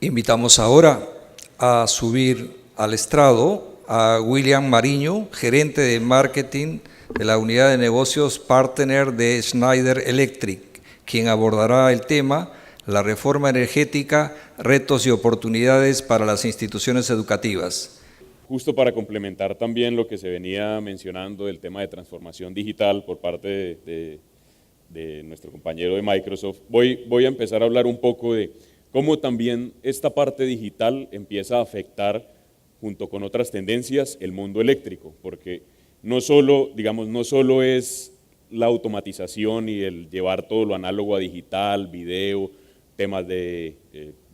Invitamos ahora a subir al estrado a William Mariño, gerente de marketing de la unidad de negocios partner de Schneider Electric, quien abordará el tema la reforma energética, retos y oportunidades para las instituciones educativas. Justo para complementar también lo que se venía mencionando del tema de transformación digital por parte de nuestro compañero de Microsoft, voy a empezar a hablar un poco de cómo también esta parte digital empieza a afectar, junto con otras tendencias, el mundo eléctrico, porque no solo es la automatización y el llevar todo lo análogo a digital, video, temas de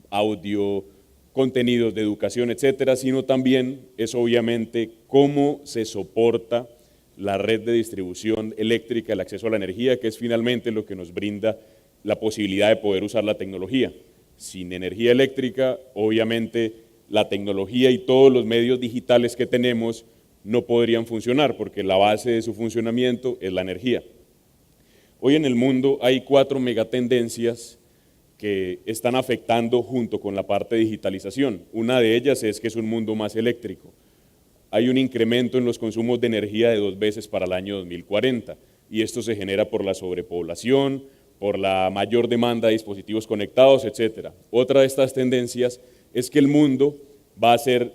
audio, contenidos de educación, etcétera, sino también es obviamente cómo se soporta la red de distribución eléctrica, el acceso a la energía, que es finalmente lo que nos brinda la posibilidad de poder usar la tecnología. Sin energía eléctrica, obviamente, la tecnología y todos los medios digitales que tenemos no podrían funcionar, porque la base de su funcionamiento es la energía. Hoy en el mundo hay 4 megatendencias que están afectando junto con la parte de digitalización. Una de ellas es que es un mundo más eléctrico. Hay un incremento en los consumos de energía de 2 veces para el año 2040, y esto se genera por la sobrepoblación, por la mayor demanda de dispositivos conectados, etc. Otra de estas tendencias es que el mundo va a ser,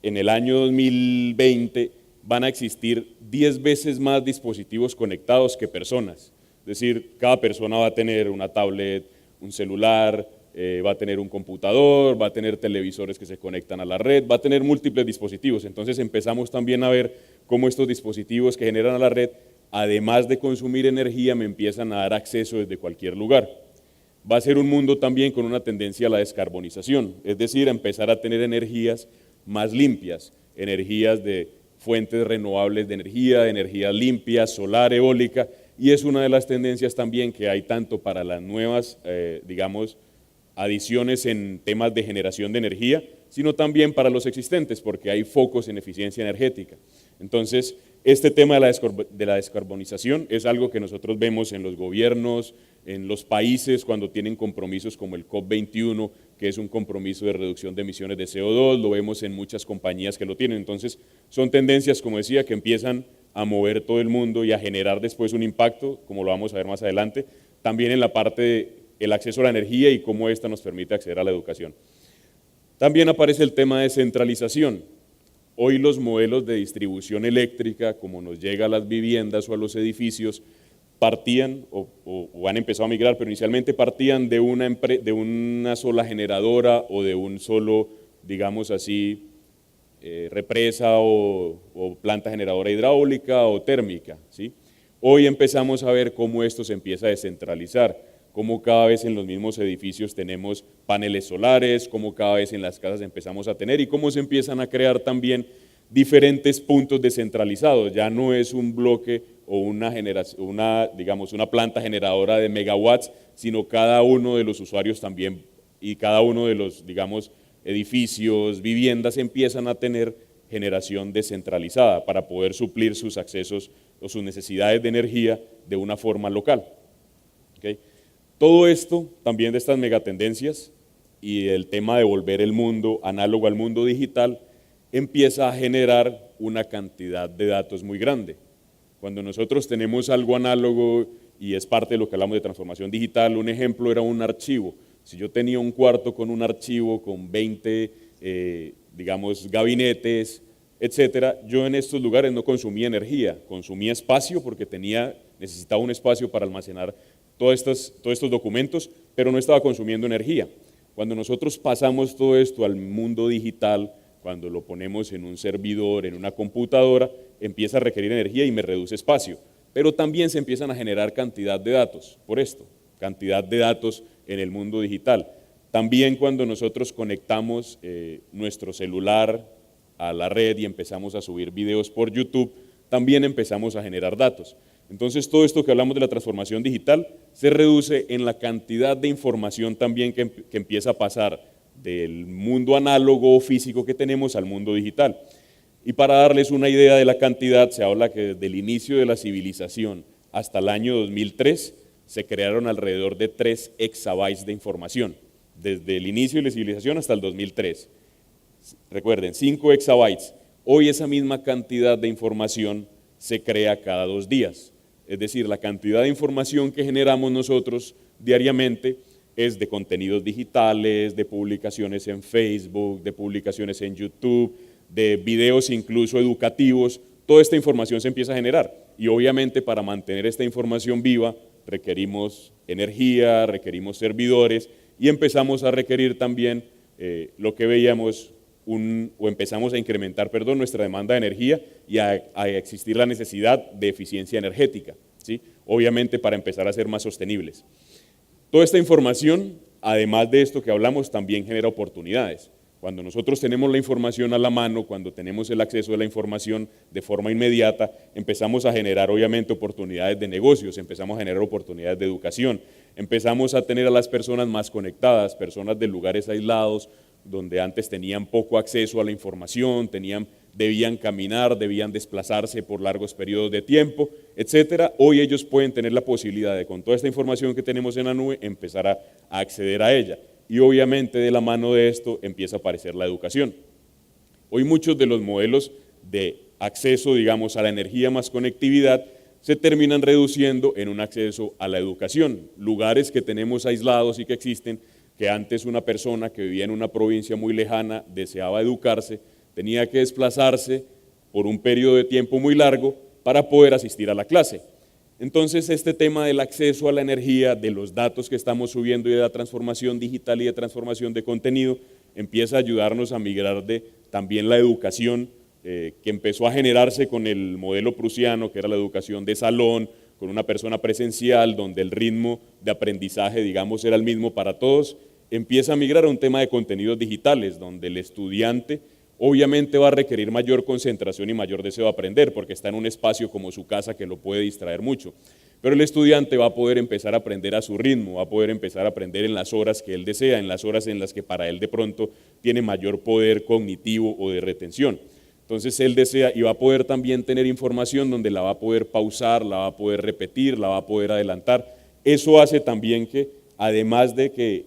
en el año 2020, van a existir 10 veces más dispositivos conectados que personas. Es decir, cada persona va a tener una tablet, un celular, va a tener un computador, va a tener televisores que se conectan a la red, va a tener múltiples dispositivos. Entonces empezamos también a ver cómo estos dispositivos que generan a la red, además de consumir energía, me empiezan a dar acceso desde cualquier lugar. Va a ser un mundo también con una tendencia a la descarbonización, es decir, a empezar a tener energías más limpias, energías de fuentes renovables de energía limpia, solar, eólica, y es una de las tendencias también que hay tanto para las nuevas, adiciones en temas de generación de energía, sino también para los existentes, porque hay focos en eficiencia energética. Entonces, este tema de la descarbonización es algo que nosotros vemos en los gobiernos, en los países cuando tienen compromisos como el COP21, que es un compromiso de reducción de emisiones de CO2, lo vemos en muchas compañías que lo tienen. Entonces, son tendencias, como decía, que empiezan a mover todo el mundo y a generar después un impacto, como lo vamos a ver más adelante, también en la parte del acceso a la energía y cómo esta nos permite acceder a la educación. También aparece el tema de centralización. Hoy los modelos de distribución eléctrica, como nos llega a las viviendas o a los edificios, partían o han empezado a migrar, pero inicialmente partían de una sola generadora o de un solo, digamos así, represa o planta generadora hidráulica o térmica, ¿sí? Hoy empezamos a ver cómo esto se empieza a descentralizar, cómo cada vez en los mismos edificios tenemos paneles solares, cómo cada vez en las casas empezamos a tener y cómo se empiezan a crear también diferentes puntos descentralizados. Ya no es un bloque o una planta generadora de megawatts, sino cada uno de los usuarios también y cada uno de los, edificios, viviendas empiezan a tener generación descentralizada para poder suplir sus accesos o sus necesidades de energía de una forma local. ¿Okay? Todo esto, también de estas megatendencias y el tema de volver el mundo análogo al mundo digital, empieza a generar una cantidad de datos muy grande. Cuando nosotros tenemos algo análogo y es parte de lo que hablamos de transformación digital, un ejemplo era un archivo. Si yo tenía un cuarto con un archivo con 20, gabinetes, etcétera, yo en estos lugares no consumía energía, consumía espacio porque necesitaba un espacio para almacenar todos estos documentos, pero no estaba consumiendo energía. Cuando nosotros pasamos todo esto al mundo digital, cuando lo ponemos en un servidor, en una computadora, empieza a requerir energía y me reduce espacio, pero también se empiezan a generar cantidad de datos, por esto, cantidad de datos en el mundo digital. También cuando nosotros conectamos nuestro celular a la red y empezamos a subir videos por YouTube, también empezamos a generar datos. Entonces todo esto que hablamos de la transformación digital se reduce en la cantidad de información también que empieza a pasar del mundo análogo o físico que tenemos al mundo digital. Y para darles una idea de la cantidad, se habla que desde el inicio de la civilización hasta el año 2003 se crearon alrededor de 3 exabytes de información. desde el inicio de la civilización hasta el 2003. Recuerden, 5 exabytes. Hoy esa misma cantidad de información se crea cada 2 días. Es decir, la cantidad de información que generamos nosotros diariamente es de contenidos digitales, de publicaciones en Facebook, de publicaciones en YouTube, de videos incluso educativos. Toda esta información se empieza a generar y obviamente para mantener esta información viva requerimos energía, requerimos servidores y empezamos a requerir también lo que veíamos, empezamos a incrementar, nuestra demanda de energía y a existir la necesidad de eficiencia energética, ¿sí? Obviamente para empezar a ser más sostenibles. Toda esta información, además de esto que hablamos, también genera oportunidades. Cuando nosotros tenemos la información a la mano, cuando tenemos el acceso a la información de forma inmediata, empezamos a generar obviamente oportunidades de negocios, empezamos a generar oportunidades de educación, empezamos a tener a las personas más conectadas, personas de lugares aislados, donde antes tenían poco acceso a la información, debían caminar, debían desplazarse por largos periodos de tiempo, etcétera. Hoy ellos pueden tener la posibilidad de, con toda esta información que tenemos en la nube, empezar a acceder a ella. Y obviamente de la mano de esto empieza a aparecer la educación. Hoy muchos de los modelos de acceso, digamos, a la energía más conectividad se terminan reduciendo en un acceso a la educación. Lugares que tenemos aislados y que existen, que antes una persona que vivía en una provincia muy lejana deseaba educarse, tenía que desplazarse por un periodo de tiempo muy largo para poder asistir a la clase. Entonces este tema del acceso a la energía, de los datos que estamos subiendo y de la transformación digital y de transformación de contenido, empieza a ayudarnos a migrar de también la educación que empezó a generarse con el modelo prusiano, que era la educación de salón, con una persona presencial, donde el ritmo de aprendizaje, digamos, era el mismo para todos, empieza a migrar a un tema de contenidos digitales, donde el estudiante obviamente va a requerir mayor concentración y mayor deseo de aprender, porque está en un espacio como su casa que lo puede distraer mucho. Pero el estudiante va a poder empezar a aprender a su ritmo, va a poder empezar a aprender en las horas que él desea, en las horas en las que para él de pronto tiene mayor poder cognitivo o de retención. Entonces él desea y va a poder también tener información donde la va a poder pausar, la va a poder repetir, la va a poder adelantar. Eso hace también que, además de que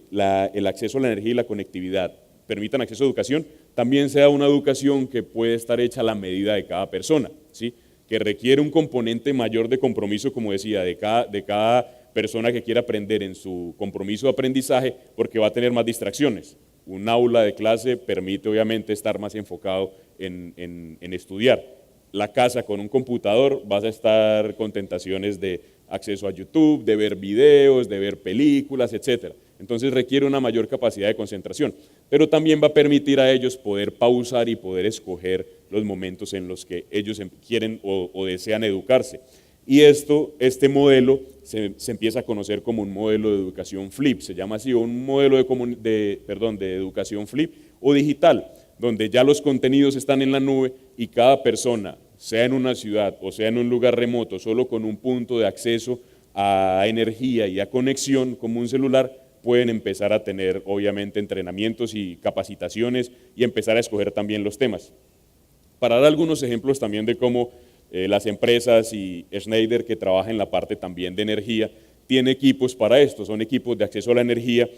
el acceso a la energía y la conectividad permitan acceso a educación, también sea una educación que puede estar hecha a la medida de cada persona, ¿sí? Que requiere un componente mayor de compromiso, como decía, de cada persona que quiera aprender en su compromiso de aprendizaje, porque va a tener más distracciones. Un aula de clase permite obviamente estar más enfocado en estudiar. La casa con un computador vas a estar con tentaciones de acceso a YouTube, de ver videos, de ver películas, etc. Entonces requiere una mayor capacidad de concentración, pero también va a permitir a ellos poder pausar y poder escoger los momentos en los que ellos quieren o desean educarse. Y este modelo se empieza a conocer como un modelo de educación flip, se llama así, un modelo de educación flip o digital, donde ya los contenidos están en la nube y cada persona, sea en una ciudad o sea en un lugar remoto, solo con un punto de acceso a energía y a conexión como un celular, pueden empezar a tener obviamente entrenamientos y capacitaciones y empezar a escoger también los temas. Para dar algunos ejemplos también de cómo las empresas y Schneider, que trabaja en la parte también de energía, tiene equipos para esto, son equipos de acceso a la energía,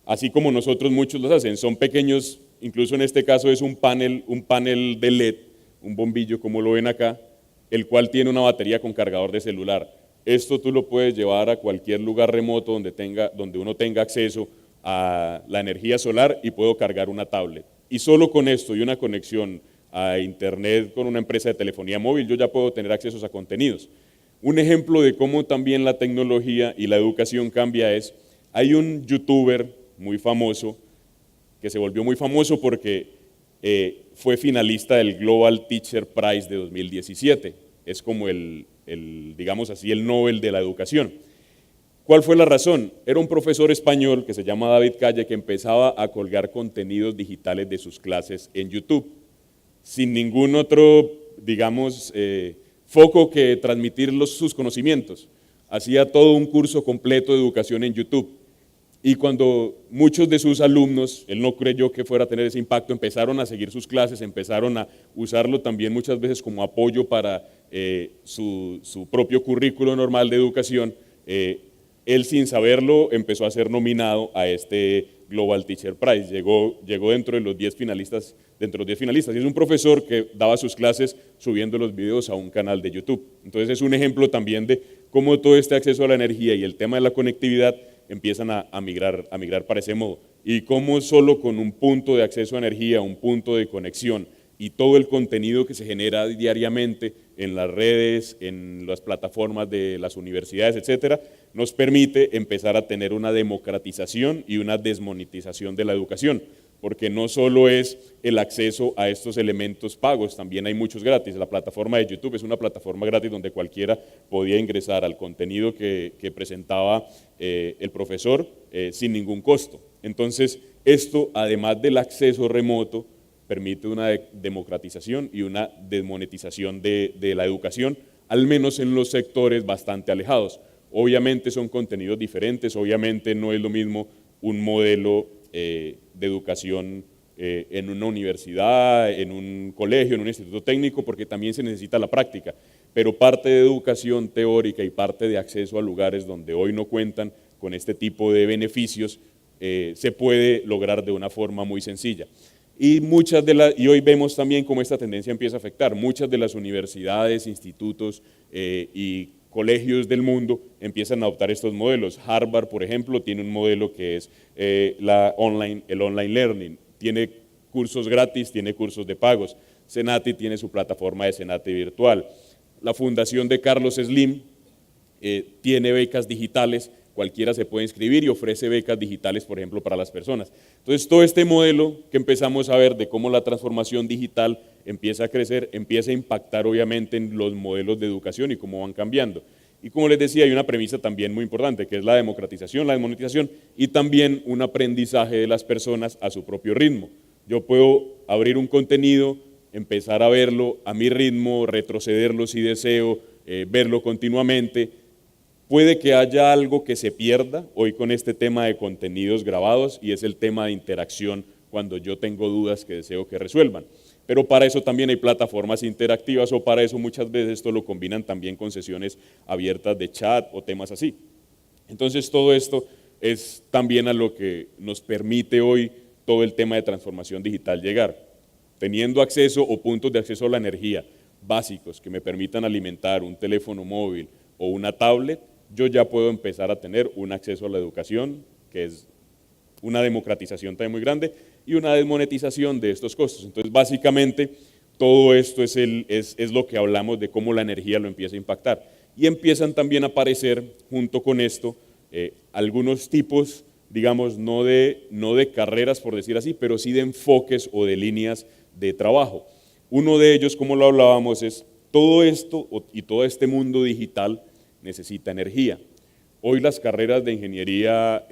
así como nosotros muchos los hacen, son pequeños, incluso en este caso es un panel de LED, un bombillo como lo ven acá, el cual tiene una batería con cargador de celular. Esto tú lo puedes llevar a cualquier lugar remoto donde uno tenga acceso a la energía solar y puedo cargar una tablet. Y solo con esto y una conexión a internet con una empresa de telefonía móvil, yo ya puedo tener accesos a contenidos. Un ejemplo de cómo también la tecnología y la educación cambia es, hay un youtuber muy famoso, que se volvió muy famoso porque fue finalista del Global Teacher Prize de 2017, es como digamos así, el Nobel de la educación. ¿Cuál fue la razón? Era un profesor español que se llama David Calle que empezaba a colgar contenidos digitales de sus clases en YouTube, sin ningún otro, digamos, foco que transmitir sus conocimientos. Hacía todo un curso completo de educación en YouTube. Y cuando muchos de sus alumnos, él no creyó que fuera a tener ese impacto, empezaron a seguir sus clases, empezaron a usarlo también muchas veces como apoyo para su propio currículo normal de educación, él sin saberlo empezó a ser nominado a este Global Teacher Prize, llegó dentro de los 10 finalistas, y es un profesor que daba sus clases subiendo los videos a un canal de YouTube. Entonces es un ejemplo también de cómo todo este acceso a la energía y el tema de la conectividad empiezan a migrar para ese modo, y cómo solo con un punto de acceso a energía, un punto de conexión y todo el contenido que se genera diariamente en las redes, en las plataformas de las universidades, etcétera, nos permite empezar a tener una democratización y una desmonetización de la educación, porque no solo es el acceso a estos elementos pagos, también hay muchos gratis. La plataforma de YouTube es una plataforma gratis donde cualquiera podía ingresar al contenido que presentaba el profesor sin ningún costo. Entonces, esto, además del acceso remoto, permite una democratización y una desmonetización de la educación, al menos en los sectores bastante alejados. Obviamente son contenidos diferentes, obviamente no es lo mismo un modelo de educación en una universidad, en un colegio, en un instituto técnico, porque también se necesita la práctica, pero parte de educación teórica y parte de acceso a lugares donde hoy no cuentan con este tipo de beneficios se puede lograr de una forma muy sencilla. Y hoy vemos también cómo esta tendencia empieza a afectar. Muchas de las universidades, institutos y colegios del mundo empiezan a adoptar estos modelos. Harvard, por ejemplo, tiene un modelo que es el online learning. Tiene cursos gratis, tiene cursos de pagos. Cenati tiene su plataforma de Cenati virtual. La Fundación de Carlos Slim tiene becas digitales. Cualquiera se puede inscribir y ofrece becas digitales, por ejemplo, para las personas. Entonces, todo este modelo que empezamos a ver de cómo la transformación digital empieza a crecer, empieza a impactar obviamente en los modelos de educación y cómo van cambiando. Y como les decía, hay una premisa también muy importante, que es la democratización, la desmonetización y también un aprendizaje de las personas a su propio ritmo. Yo puedo abrir un contenido, empezar a verlo a mi ritmo, retrocederlo si deseo, verlo continuamente. Puede que haya algo que se pierda hoy con este tema de contenidos grabados y es el tema de interacción cuando yo tengo dudas que deseo que resuelvan. Pero para eso también hay plataformas interactivas o para eso muchas veces esto lo combinan también con sesiones abiertas de chat o temas así. Entonces todo esto es también a lo que nos permite hoy todo el tema de transformación digital llegar. Teniendo acceso o puntos de acceso a la energía básicos que me permitan alimentar un teléfono móvil o una tablet, yo ya puedo empezar a tener un acceso a la educación, que es una democratización también muy grande, y una desmonetización de estos costos. Entonces, básicamente, todo esto es lo que hablamos de cómo la energía lo empieza a impactar. Y empiezan también a aparecer, junto con esto, algunos tipos, digamos, no de carreras, por decir así, pero sí de enfoques o de líneas de trabajo. Uno de ellos, como lo hablábamos, es todo esto y todo este mundo digital necesita energía. Hoy las carreras de ingeniería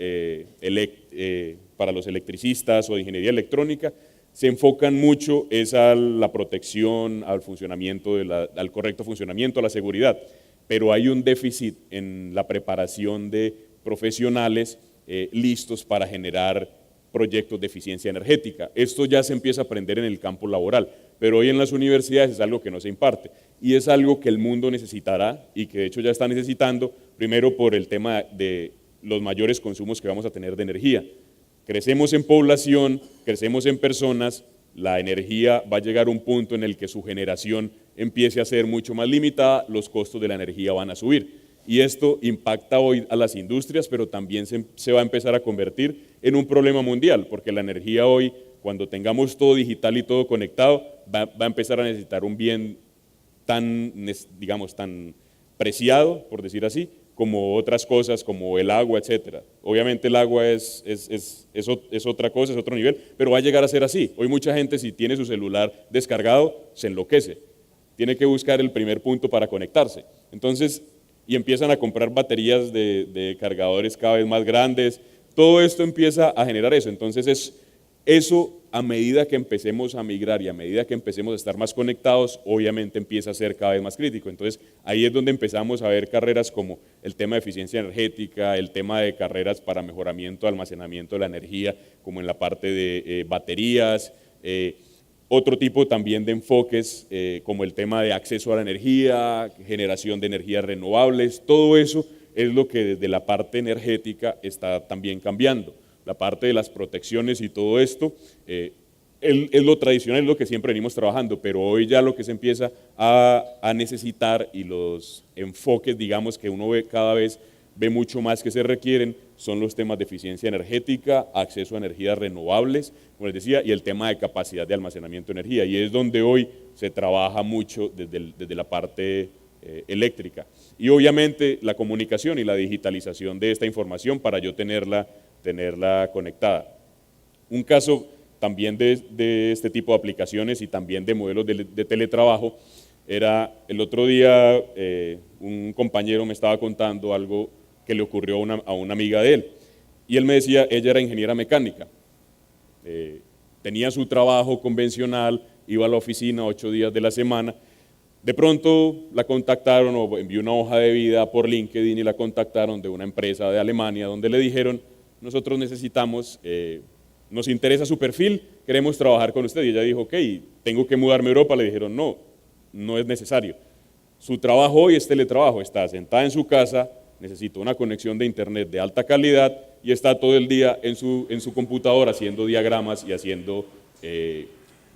para los electricistas o de ingeniería electrónica se enfocan mucho a la protección, al funcionamiento, al correcto funcionamiento, a la seguridad, pero hay un déficit en la preparación de profesionales listos para generar proyectos de eficiencia energética. Esto ya se empieza a aprender en el campo laboral, pero hoy en las universidades es algo que no se imparte y es algo que el mundo necesitará y que de hecho ya está necesitando, primero por el tema de los mayores consumos que vamos a tener de energía. Crecemos en población, crecemos en personas, la energía va a llegar a un punto en el que su generación empiece a ser mucho más limitada, los costos de la energía van a subir. Y esto impacta hoy a las industrias, pero también se va a empezar a convertir en un problema mundial, porque la energía hoy, cuando tengamos todo digital y todo conectado, va a empezar a necesitar un bien tan, digamos, tan preciado, por decir así, como otras cosas, como el agua, etcétera. Obviamente el agua es otra cosa, es otro nivel, pero va a llegar a ser así. Hoy mucha gente, si tiene su celular descargado, se enloquece. Tiene que buscar el primer punto para conectarse. Entonces, y empiezan a comprar baterías de cargadores cada vez más grandes. Todo esto empieza a generar eso. Entonces, eso a medida que empecemos a migrar y a medida que empecemos a estar más conectados, obviamente empieza a ser cada vez más crítico. Entonces, ahí es donde empezamos a ver carreras como el tema de eficiencia energética, el tema de carreras para mejoramiento, almacenamiento de la energía, como en la parte de baterías, otro tipo también de enfoques como el tema de acceso a la energía, generación de energías renovables, todo eso es lo que desde la parte energética está también cambiando. la parte de las protecciones y todo esto, es lo tradicional, es lo que siempre venimos trabajando, pero hoy ya lo que se empieza a necesitar y los enfoques, digamos, que uno ve cada vez ve mucho más que se requieren, son los temas de eficiencia energética, acceso a energías renovables, como les decía, y el tema de capacidad de almacenamiento de energía, y es donde hoy se trabaja mucho desde la parte eléctrica. Y obviamente la comunicación y la digitalización de esta información para yo tenerla conectada. Un caso también de este tipo de aplicaciones y también de modelos de teletrabajo era el otro día un compañero me estaba contando algo que le ocurrió a una amiga de él. Y él me decía, ella era ingeniera mecánica, tenía su trabajo convencional, iba a la oficina 8 días de la semana, de pronto la contactaron o envió una hoja de vida por LinkedIn y la contactaron de una empresa de Alemania donde le dijeron, nosotros necesitamos, nos interesa su perfil, queremos trabajar con usted. Y ella dijo, ok, tengo que mudarme a Europa. Le dijeron, no, no es necesario. Su trabajo hoy es teletrabajo, está sentada en su casa, necesita una conexión de internet de alta calidad y está todo el día en su computadora haciendo diagramas y haciendo,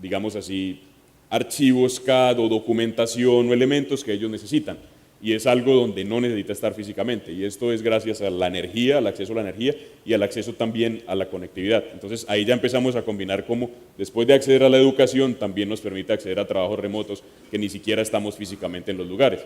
digamos así, archivos CAD o documentación o elementos que ellos necesitan. Y es algo donde no necesita estar físicamente. Y esto es gracias a la energía, al acceso a la energía y al acceso también a la conectividad. Entonces ahí ya empezamos a combinar cómo después de acceder a la educación también nos permite acceder a trabajos remotos que ni siquiera estamos físicamente en los lugares.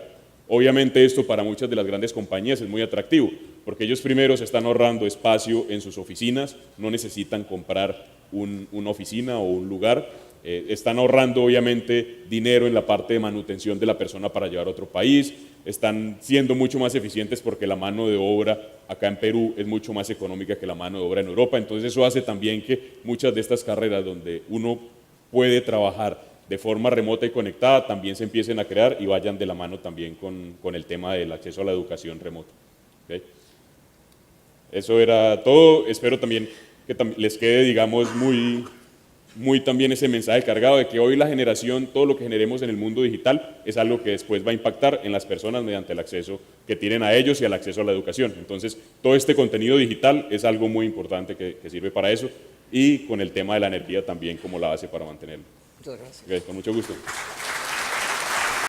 Obviamente esto para muchas de las grandes compañías es muy atractivo, porque ellos primero se están ahorrando espacio en sus oficinas, no necesitan comprar una oficina o un lugar, están ahorrando obviamente dinero en la parte de manutención de la persona para llevar a otro país, están siendo mucho más eficientes porque la mano de obra acá en Perú es mucho más económica que la mano de obra en Europa, entonces eso hace también que muchas de estas carreras donde uno puede trabajar de forma remota y conectada también se empiecen a crear y vayan de la mano también con el tema del acceso a la educación remota. ¿Okay? Eso era todo, espero también que les quede, digamos, muy también ese mensaje cargado de que hoy la generación, todo lo que generemos en el mundo digital es algo que después va a impactar en las personas mediante el acceso que tienen a ellos y al acceso a la educación. Entonces, todo este contenido digital es algo muy importante que sirve para eso y con el tema de la energía también como la base para mantenerlo. Muchas gracias. Okay, con mucho gusto.